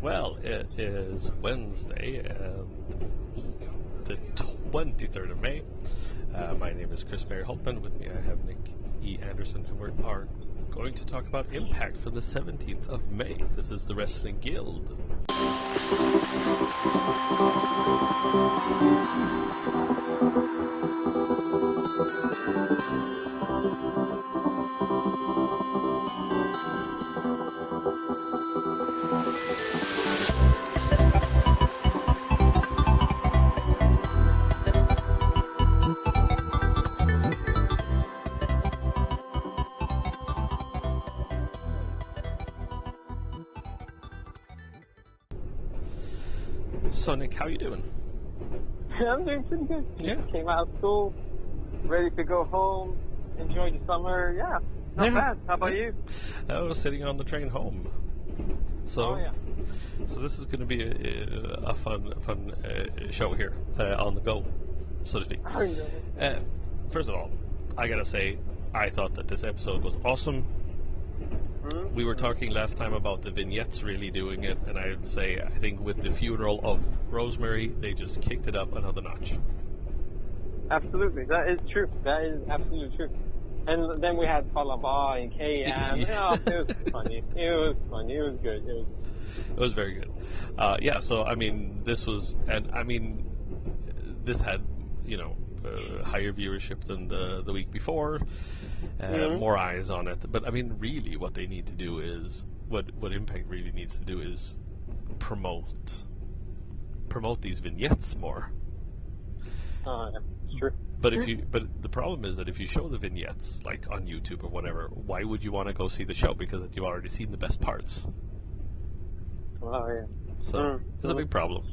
Well, it is Wednesday, the 23rd of May. My name is Chris Mary Holtman. With me I have Nick E. Anderson, and we are going to talk about Impact for the 17th of May. This is the Wrestling Guild. So Nick, how you doing? I'm doing pretty good. Yeah. Came out of school, ready to go home, enjoy the summer. Yeah, not bad. How about you? I was sitting on the train home. So, so this is going to be a fun show here on the go, so to speak. First of all, I gotta say, I thought that this episode was awesome. We were talking last time about the vignettes really doing it, and I'd say I think with the funeral of Rosemary, they just kicked it up another notch. Absolutely, that is true. That is absolutely true. And then we had Palamba and Kay, and it was funny. It was funny. It was good. It was very good. Yeah. So I mean, this was, and I mean, this had, you know, higher viewership than the week before. More eyes on it, but I mean, really, what they need to do is what Impact really needs to do is promote these vignettes more. Sure. But the problem is that if you show the vignettes like on YouTube or whatever, why would you want to go see the show? Because you've already seen the best parts. Oh yeah. So it's a big problem.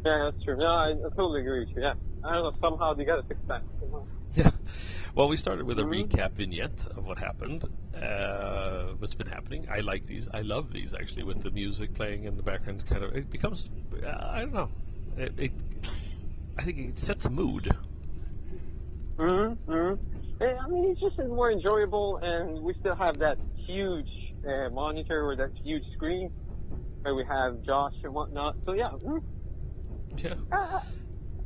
Yeah, that's true. No, I totally agree with you. Yeah, I don't know. Somehow they gotta fix that. Yeah. Well, we started with a recap vignette of what happened, what's been happening. I like these. I love these, actually, with the music playing in the background. Kind of, it becomes, I don't know. I think it sets a mood. I mean, it's just more enjoyable, and we still have that huge monitor or that huge screen where we have Josh and whatnot. So yeah. Yeah.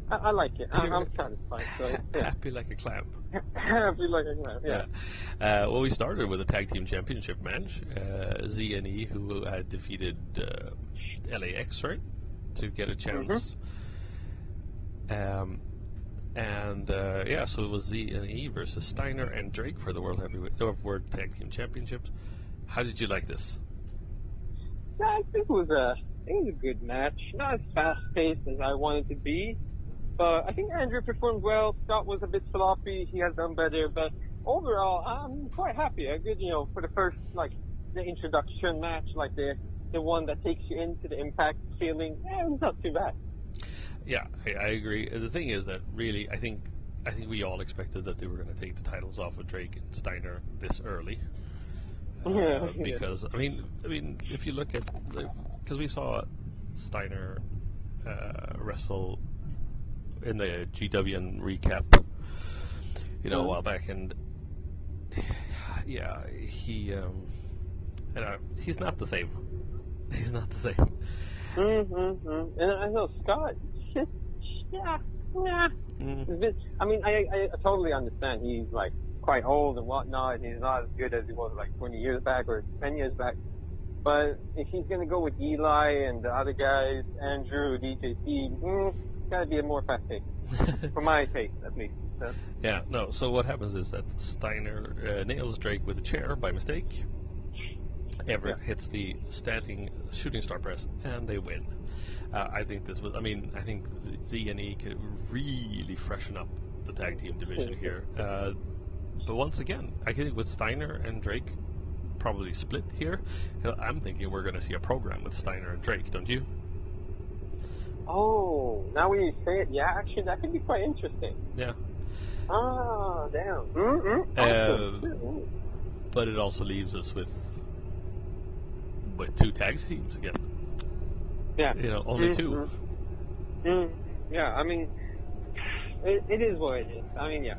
I like it. I'm satisfied. So, yeah. Happy like a clam. Happy like a clam, yeah. Well, we started with a tag team championship match. Z and E, who had defeated LAX, right, to get a chance. So it was Z and E versus Steiner and Drake for the World Tag Team Championships. How did you like this? Yeah, I think it was a good match. Not as fast paced as I wanted to be. But I think Andrew performed well. Scott was a bit sloppy. He has done better. But overall, I'm quite happy. A good, for the first, the introduction match, the one that takes you into the Impact feeling, it was not too bad. Yeah, I agree. The thing is that really, I think we all expected that they were going to take the titles off of Drake and Steiner this early. Because, I mean, if you look at, because we saw Steiner wrestle in the GWN recap, a while back, and yeah, he's not the same. He's not the same. And I know Scott. I mean, I totally understand. He's quite old and whatnot. He's not as good as he was 20 years back or 10 years back. But if he's gonna go with Eli and the other guys, Andrew, DJC, it's gotta be a more fast pace, for my taste at least. So. Yeah, no. So what happens is that Steiner nails Drake with a chair by mistake. Everett hits the standing shooting star press, and they win. I think this was. I think Z and E could really freshen up the tag team division here. But once again, I think with Steiner and Drake probably split here, I'm thinking we're going to see a program with Steiner and Drake, don't you? Oh, now when you say it, yeah, actually, that could be quite interesting. Yeah. Ah, damn. But it also leaves us with two tag teams again. Yeah. Only two. Yeah, I mean, it is what it is. I mean, yeah.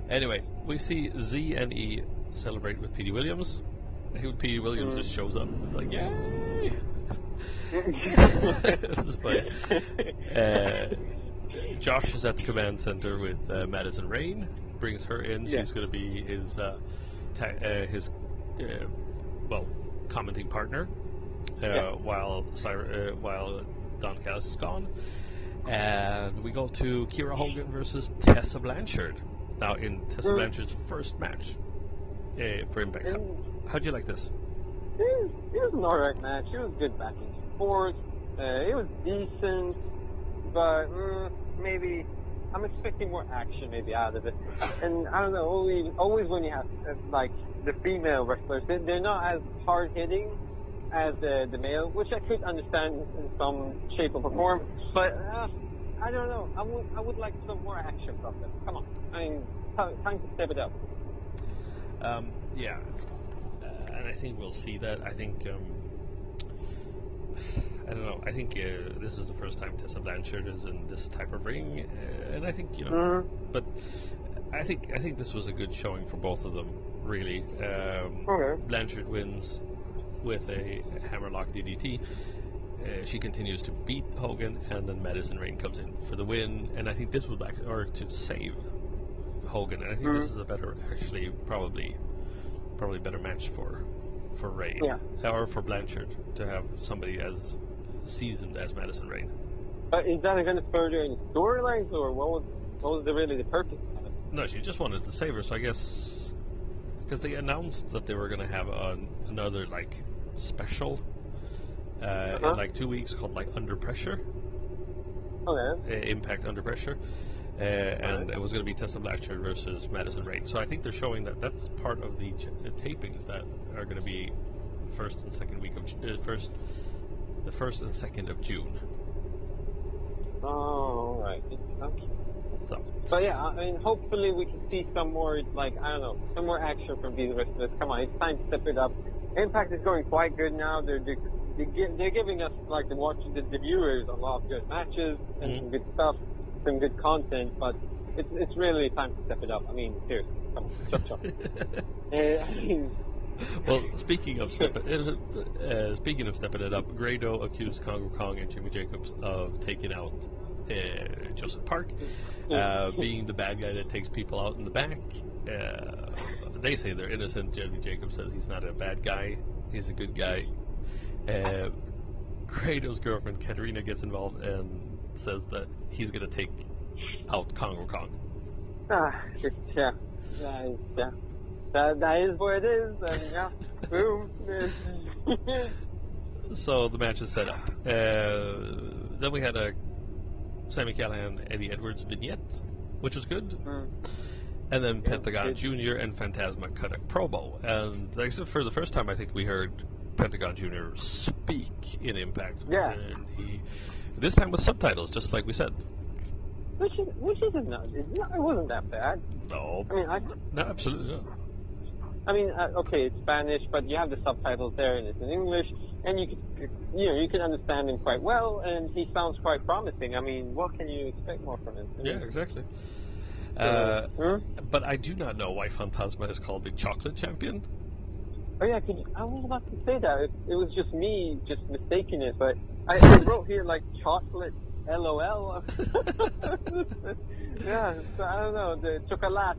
Anyway, we see Z and E celebrate with Petey Williams. I think Petey Williams just shows up. It's like, yay! This is funny. Josh is at the command center with Madison Rain. Brings her in. Yeah. She's going to be his commenting partner while Don Callis is gone. And we go to Kiera Hogan versus Tessa Blanchard. Now in Tessa Blanchard's first match for Impact. How'd you like this? It was an alright match. It was good back and forth. It was decent, but maybe I'm expecting more action maybe out of it. And I don't know, always when you have like the female wrestlers, they're not as hard hitting as the male, which I could understand in some shape or form. But I don't know. I would like some more action from them. Come on, I mean, time to step it up. Yeah, and I think we'll see that. I think I don't know. I think this is the first time Tessa Blanchard is in this type of ring, and I think but I think this was a good showing for both of them. Really, Blanchard wins with a hammerlock DDT. She continues to beat Hogan, and then Madison Rain comes in for the win. And I think this was to save Hogan. And I think this is a better, actually, probably better match for Rain or for Blanchard to have somebody as seasoned as Madison Rain. But is that going to further any storylines, or what was really the purpose of it? No, she just wanted to save her. So I guess because they announced that they were going to have another like special in like 2 weeks called like Under Pressure. Okay. Impact Under Pressure. And it was going to be Tessa Blanchard versus Madison Rain. So I think they're showing that's part of the tapings that are going to be the first and second of June. Oh, right. Okay. So yeah, I mean, hopefully we can see some more, like, I don't know, some more action from these wrestlers. Come on, it's time to step it up. Impact is going quite good now. They're giving us, like, the viewers a lot of good matches and some good stuff, some good content, but it's really time to step it up. I mean, seriously, come on, chop. I mean, well, speaking of stepping it up, Grado accused Congo Kong and Jimmy Jacobs of taking out Joseph Park, being the bad guy that takes people out in the back. They say they're innocent. Jimmy Jacobs says he's not a bad guy; he's a good guy. Grado's girlfriend Katerina gets involved and says that he's going to take out Congo Kong. That is what it is, and boom. So the match is set up. Then we had a Sami Callihan, Eddie Edwards vignette, which was good. And then Pentagon Jr. and Phantasma cut a promo. And for the first time, I think we heard Pentagon Jr. speak in Impact. Yeah. And this time with subtitles, just like we said. Which isn't it wasn't that bad. No. I mean, no, absolutely not. I mean, okay, it's Spanish, but you have the subtitles there, and it's in English, and you can understand him quite well, and he sounds quite promising. I mean, what can you expect more from him? Yeah, exactly. But I do not know why Phantasma is called the Chocolate Champion. Oh yeah, I was about to say that. It was just me mistaking it, but I wrote here like chocolate LOL. Yeah, so I don't know, the chocolate,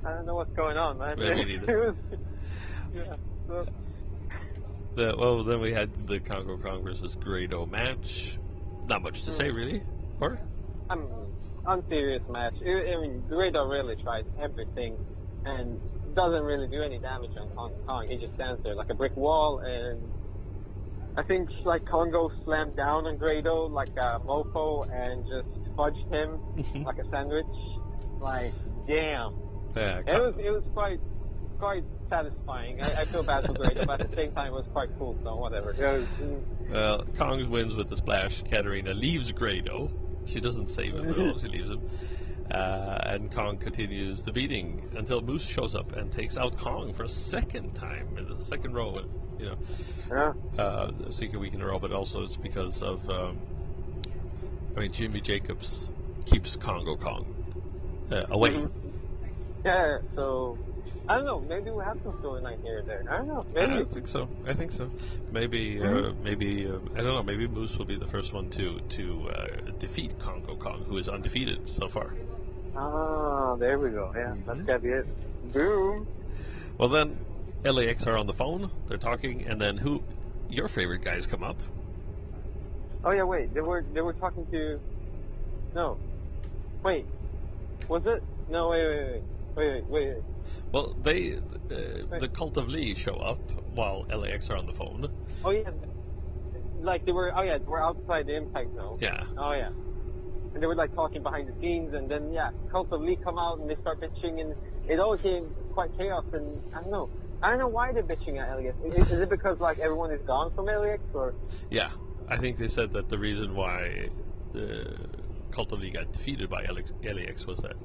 I don't know what's going on, man. Me neither. Well, then we had the Congo Kong versus Grado match. Not much to say, really, or? Unserious match. I mean, Grado really tries everything and doesn't really do any damage on Congo Kong. He just stands there like a brick wall, and I think like Congo slammed down on Grado like a mofo and just fudged him like a sandwich. Like, damn. Yeah, it was quite satisfying. I feel bad for Grado, but at the same time it was quite cool, so whatever. Well, Kong wins with the splash. Katerina leaves Grado. She doesn't save him at all, she leaves him. And Kong continues the beating until Moose shows up and takes out Kong for a second time in the second row. Second week in a row, but also it's because of Jimmy Jacobs keeps Congo Kong away. Yeah, so I don't know. Maybe we have some storyline here and there. I don't know. Maybe. I think so. Maybe, maybe I don't know. Maybe Moose will be the first one to defeat Congo Kong, who is undefeated so far. Ah, there we go. Yeah, that's gotta be it. Boom. Well, then LAX are on the phone. They're talking, and then your favorite guys come up. Oh yeah, wait. They were talking to. No. Wait. Was it? No. Wait. Well, the Cult of Lee show up while LAX are on the phone. Oh yeah. Like they were. Oh yeah, they were outside the Impact Zone. Yeah. Oh yeah. And they were like talking behind the scenes, and then Cult of Lee come out and they start bitching, and it all became quite chaos. And I don't know why they're bitching at LAX. Is it because like everyone is gone from LAX, or? Yeah, I think they said that the reason why the Cult of Lee got defeated by LAX was that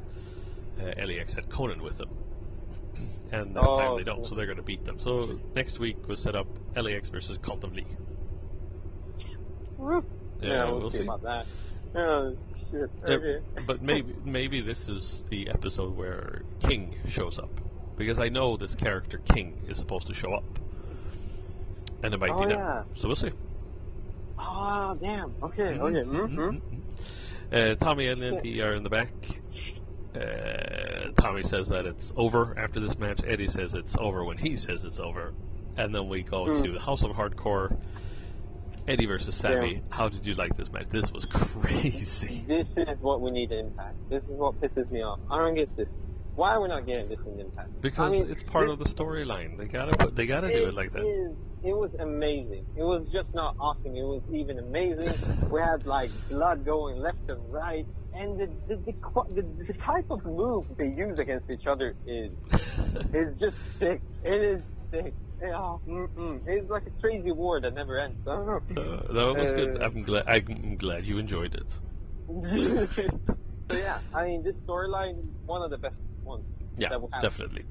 LAX had Conan with them, and this time they don't, so they're going to beat them. So next week was set up LAX versus Cult of Lee. Yeah, we'll see about that. Oh, shit. Okay. But maybe this is the episode where King shows up, because I know this character King is supposed to show up, and it might be them. So we'll see. Oh, damn. Okay. Tommy and Eddie are in the back. Tommy says that it's over after this match. Eddie says it's over when he says it's over. And then we go to the House of Hardcore. Eddie versus Sammy. How did you like this match? This was crazy. This is what we need in Impact. This is what pisses me off. I don't get this. Why are we not getting this in Impact? Because it's part of the storyline. They gotta do it like that. It was amazing. It was just not awesome. It was even amazing. We had like blood going left and right, and the type of move they use against each other is just sick. It is sick. It's like a crazy war that never ends. I don't know. That was good. I'm glad you enjoyed it. So yeah, I mean, this storyline, one of the best ones. Yeah, definitely.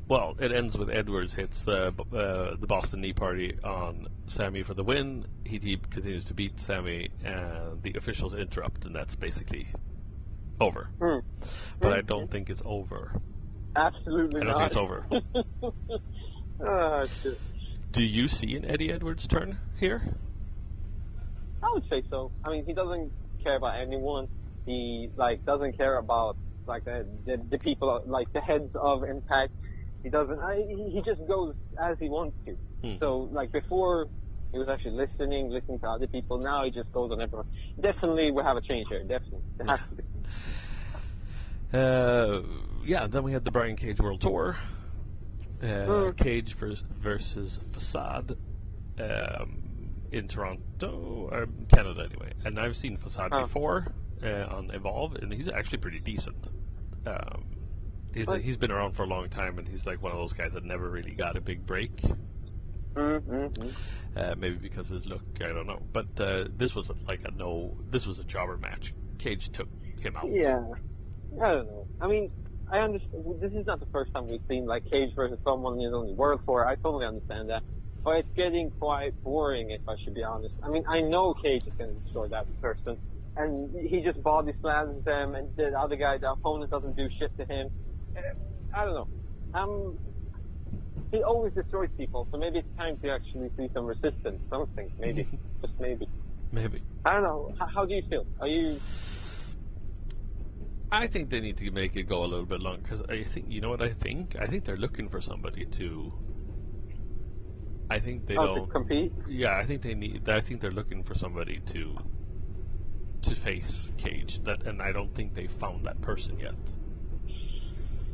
Well, it ends with Edwards hits the Boston Knee Party on Sammy for the win. He continues to beat Sammy, and the officials interrupt, and that's basically over. But I don't think it's over. Absolutely not. I don't think it's over. Oh, shit. Do you see an Eddie Edwards turn here? I would say so. I mean, he doesn't care about anyone. He doesn't care about the people, like the heads of Impact. He doesn't. He just goes as he wants to. So before, he was actually listening to other people. Now he just goes on everyone. Definitely, we have a change here. Definitely, there has to be. Then we had the Brian Cage World Tour. Cage versus Facade in Toronto, Canada anyway. And I've seen Facade before on Evolve, and he's actually pretty decent. He's been around for a long time, and he's like one of those guys that never really got a big break. Maybe because of his look, I don't know. But this was this was a jobber match. Cage took him out. Yeah. I don't know. I mean, I understand. This is not the first time we've seen Cage versus someone in the World Tour. I totally understand that, but it's getting quite boring, if I should be honest. I mean, I know Cage is going to destroy that person, and he just body slams them, and the other guy, the opponent, doesn't do shit to him. I don't know. He always destroys people, so maybe it's time to actually see some resistance, something, maybe, just maybe. Maybe. I don't know. How do you feel? Are you? I think they need to make it go a little bit longer, because I think, you know what I think? I think they're looking for somebody to... I think they don't... to compete? Yeah, I think they're looking for somebody to face Cage, and I don't think they found that person yet.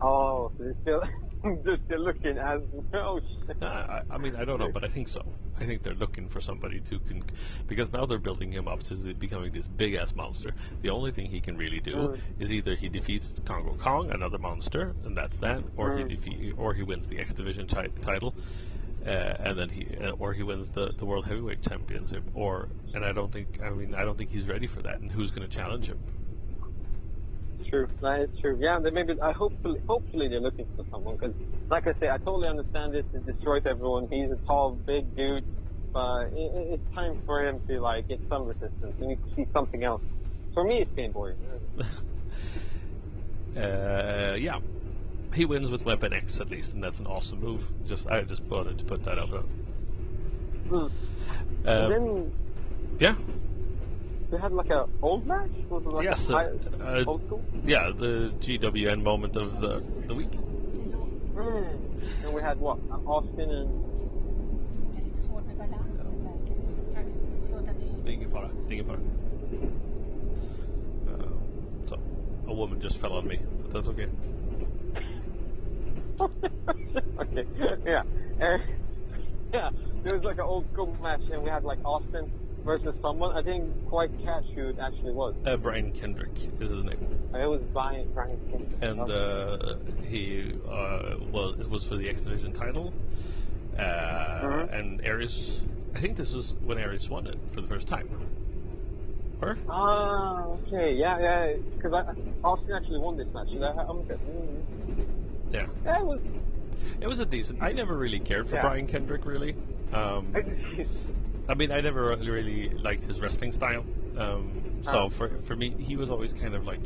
Oh, so they're still looking as... Oh, shit. I mean, I don't know, but I think so. I think they're looking for somebody because now they're building him up to becoming this big-ass monster. The only thing he can really do is either he defeats Congo Kong, another monster, and that's that, or he wins the X Division title, and then he wins the World Heavyweight Championship. And I don't think he's ready for that. And who's going to challenge him? True, that is true. Yeah, hopefully they're looking for someone, because, like I say, I totally understand this. It destroys everyone. He's a tall, big dude, but it's time for him to get some resistance. We need to see something else. For me, it's getting boring. Yeah, he wins with Weapon X at least, and that's an awesome move. I just wanted to put that out there. And then yeah, they had like a old match. Was it like yes, old school? Yeah, the GWN moment of the week. And we had what? Austin and. Ingen fara. So, a woman just fell on me, but that's okay. Okay, yeah. Yeah, there was like an old school match, and we had like Austin versus someone. I didn't quite catch who it actually was. Brian Kendrick is his name. It was Brian Kendrick. And it was for the X Division title. And Aries, I think this was when Aries won it for the first time. Or? Ah, okay, yeah, because Austin actually won this match. Yeah. It was a decent. I never really cared for Brian Kendrick, really. I mean, I never really liked his wrestling style. So for me, he was always kind of like,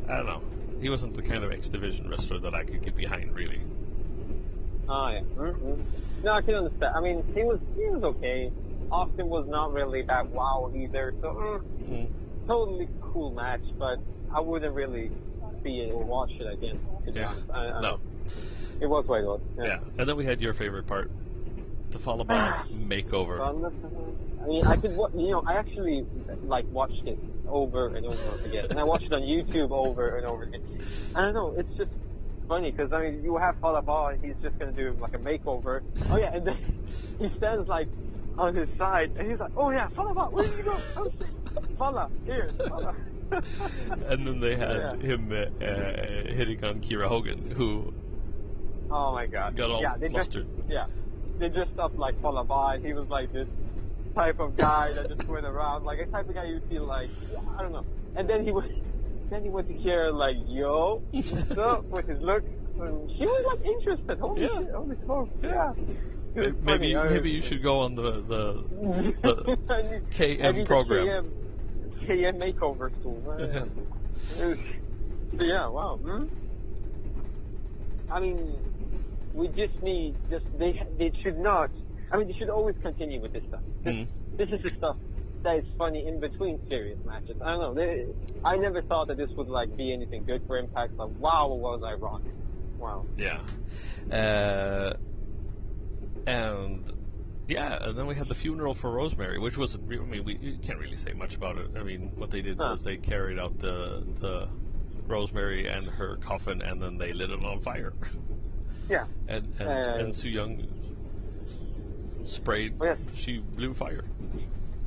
I don't know. He wasn't the kind of X Division wrestler that I could get behind, really. Oh yeah. No, I can understand. I mean, he was okay. Austin was not really that wow either. So totally cool match, but I wouldn't really see it or watch it again. To be honest. No. It was what it was. Yeah. And then we had your favorite part, the Follow Bar makeover. I mean, I could, I actually like watched it over and over again, and I watched it on YouTube over and over again. I don't know, it's just funny because I mean, you have Follow Bar, and he's just gonna do like a makeover. Oh yeah, and then he stands like on his side, and he's like, "Oh yeah, Follow Bar, where did you go? Oh shit, Follow here, Follow." And then they had him hitting on Kira Hogan, who. Oh my god. Got all flustered. They dressed up like Follow Bar. He was like this type of guy that just went around, like a type of guy you feel like, I don't know. And then he went to Kira like, yo, what's up, with his look. And she was like interested. Holy shit, holy smoke. Yeah. Maybe you should go on the KM program. KM makeover school. Yeah, wow. I mean, we just need they should not. I mean, they should always continue with this stuff. This is the stuff that is funny in between serious matches. I don't know. I never thought that this would like be anything good for Impact. But wow, was I wrong? Wow. Yeah. And then we had the funeral for Rosemary, which was, I mean, we can't really say much about it. I mean, what they did was they carried out the Rosemary and her coffin, and then they lit it on fire. Yeah. And Su Yung sprayed. Oh, yes. She blew fire.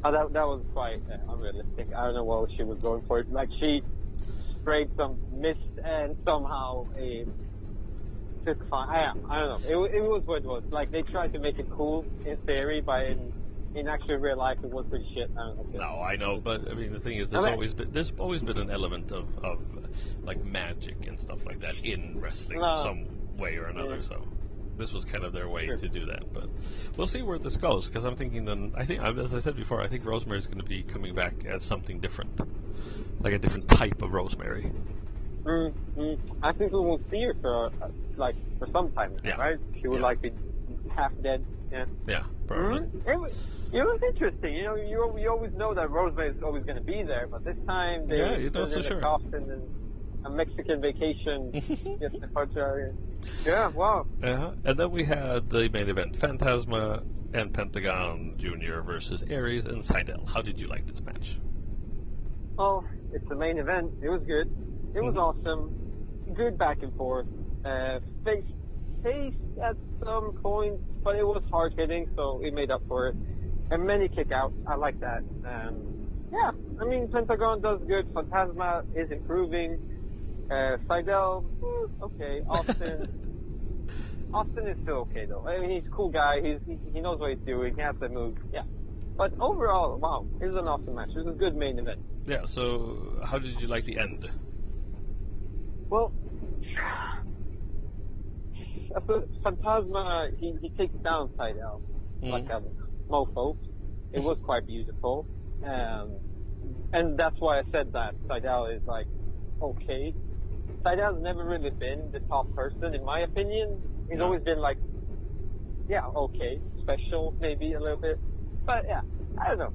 Oh, that was quite unrealistic. I don't know what she was going for. Like she sprayed some mist and somehow took fire. I don't know. It was what it was. Like they tried to make it cool in theory, but in actual real life it was pretty shit. I don't know. No, I know, but I mean the thing is, there's always been an element of like magic and stuff like that in wrestling, some way or another. So this was kind of their way to do that. But we'll see where this goes, because I'm thinking as I said before, I think Rosemary is going to be coming back as something different, like a different type of Rosemary. I think we will see her for some time, right? She would like be half dead. Yeah, probably. It was interesting. You know, you always know that Rosemary is always going to be there, but this time they you're not so sure. Coffin and a Mexican vacation. Yeah, wow. And then we had the main event: Phantasma and Pentagon Jr. versus Aries and Seidel. How did you like this match? Oh, it's the main event. It was good. It was awesome. Good back and forth. Pace at some points, but it was hard hitting, so it made up for it. And many kick outs. I like that. Yeah, I mean, Pentagon does good. Phantasma is improving. Seidel, okay. Austin is still okay though. I mean, he's a cool guy. He knows what he's doing. He has the moves. Yeah. But overall, wow, it was an awesome match. It was a good main event. Yeah. So, how did you like the end? Well, Phantasma, he takes down Seidel like a mofo. It was quite beautiful, and that's why I said that Seidel is like okay. Seidel's never really been the top person, in my opinion. He's No. always been like, yeah, okay, special, maybe a little bit. But yeah, I don't know.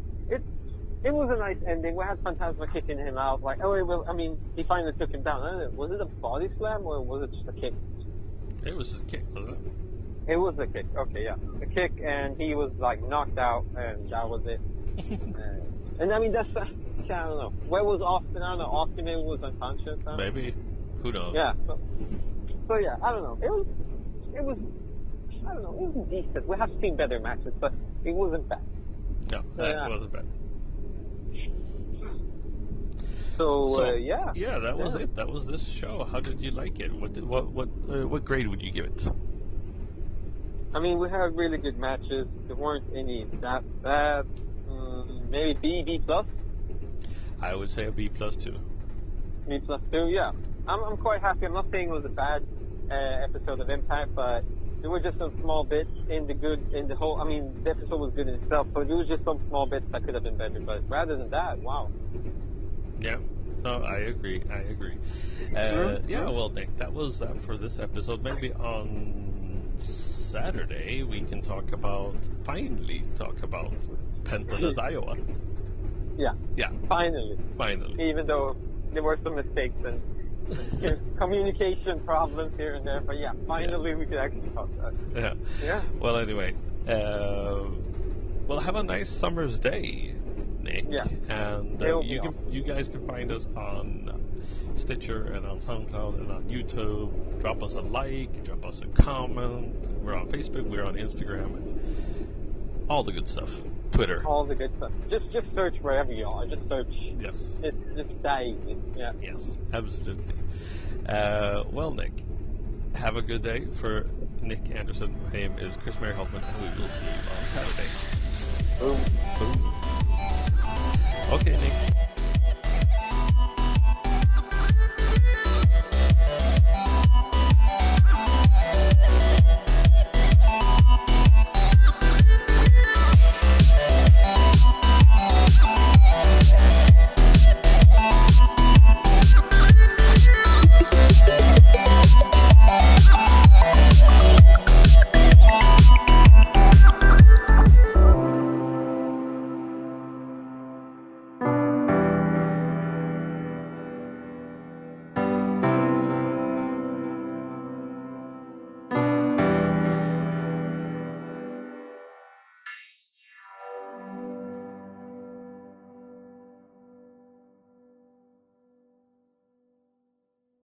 It was a nice ending. We had Phantasma kicking him out. Like, oh, well, I mean, he finally took him down. I don't know, was it a body slam or was it just a kick? It was just a kick, wasn't it? It was a kick. Okay, yeah, a kick, and he was like knocked out, and that was it. And I mean, that's I don't know. Where was Austin? I don't know. Austin maybe was unconscious. I don't know. Maybe. Who knows? Yeah. So yeah, I don't know. It was. I don't know. It was decent. We have seen better matches, but it wasn't bad. No, that wasn't bad. So yeah. Yeah, that was it. That was this show. How did you like it? What grade would you give it? I mean, we had really good matches. There weren't any that bad. Maybe B plus. I would say a B plus too. B plus too. Yeah. I'm quite happy. I'm not saying it was a bad episode of Impact, but there were just some small bits in the whole. I mean, the episode was good in itself, but there was just some small bits that could have been better. But rather than that, wow. Yeah. No, I agree. Yeah, well, Nick, that was that for this episode. Maybe on Saturday we can finally talk about Penta's Iowa. Yeah. Yeah. Finally. Even though there were some mistakes and communication problems here and there, but yeah, finally we could actually talk about it. Yeah. Yeah. Well, anyway, well, have a nice summer's day, Nick. Yeah. And you guys can find us on Stitcher and on Soundcloud and on YouTube. Drop us a like, drop us a comment. We're on Facebook, we're on Instagram, all the good stuff. Twitter. All the good stuff. Just search wherever you are. Just search. Yes. It's that easy. Yeah. Yes, absolutely. Well, Nick, have a good day. For Nick Anderson, my name is Chris Mary Hoffman, and we will see you on Saturday. Boom. Boom. Okay, Nick.